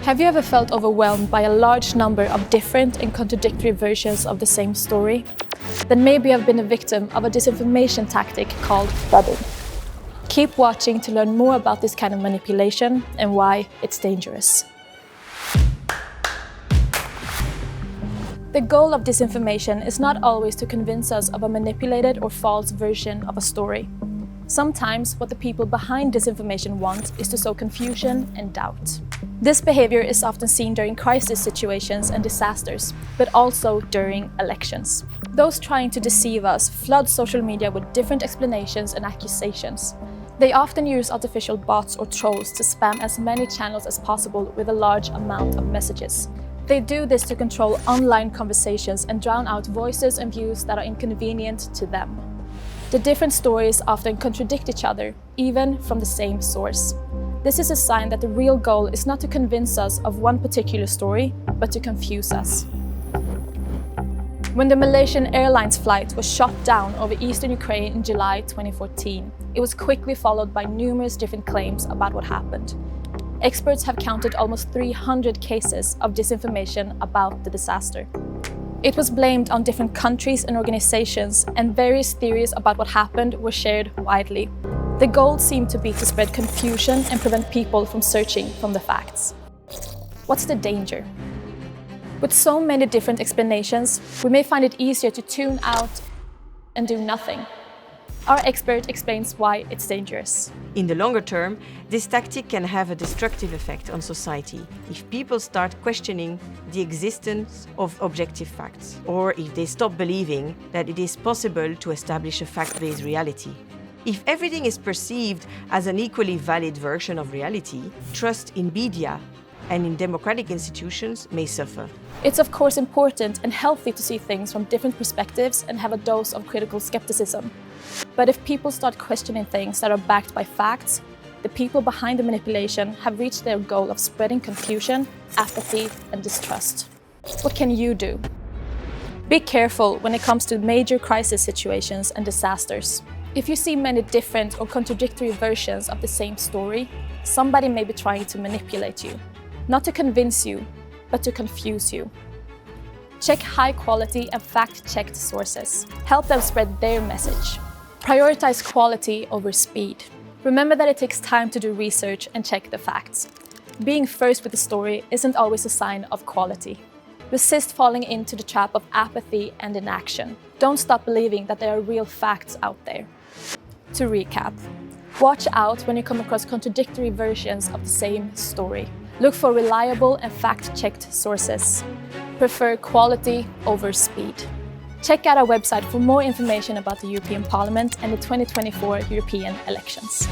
Have you ever felt overwhelmed by a large number of different and contradictory versions of the same story? Then maybe you have been a victim of a disinformation tactic called flooding. Keep watching to learn more about this kind of manipulation and why it's dangerous. The goal of disinformation is not always to convince us of a manipulated or false version of a story. Sometimes what the people behind disinformation want is to sow confusion and doubt. This behavior is often seen during crisis situations and disasters, but also during elections. Those trying to deceive us flood social media with different explanations and accusations. They often use artificial bots or trolls to spam as many channels as possible with a large amount of messages. They do this to control online conversations and drown out voices and views that are inconvenient to them. The different stories often contradict each other, even from the same source. This is a sign that the real goal is not to convince us of one particular story, but to confuse us. When the Malaysian Airlines flight was shot down over eastern Ukraine in July 2014, it was quickly followed by numerous different claims about what happened. Experts have counted almost 300 cases of disinformation about the disaster. It was blamed on different countries and organizations, and various theories about what happened were shared widely. The goal seemed to be to spread confusion and prevent people from searching from the facts. What's the danger? With so many different explanations, we may find it easier to tune out and do nothing. Our expert explains why it's dangerous. In the longer term, this tactic can have a destructive effect on society if people start questioning the existence of objective facts, or if they stop believing that it is possible to establish a fact-based reality. If everything is perceived as an equally valid version of reality, trust in media and in democratic institutions may suffer. It's of course important and healthy to see things from different perspectives and have a dose of critical skepticism. But if people start questioning things that are backed by facts, the people behind the manipulation have reached their goal of spreading confusion, apathy, and distrust. What can you do? Be careful when it comes to major crisis situations and disasters. If you see many different or contradictory versions of the same story, somebody may be trying to manipulate you. Not to convince you, but to confuse you. Check high-quality and fact-checked sources. Help them spread their message. Prioritize quality over speed. Remember that it takes time to do research and check the facts. Being first with the story isn't always a sign of quality. Resist falling into the trap of apathy and inaction. Don't stop believing that there are real facts out there. To recap, watch out when you come across contradictory versions of the same story. Look for reliable and fact-checked sources. Prefer quality over speed. Check out our website for more information about the European Parliament and the 2024 European elections.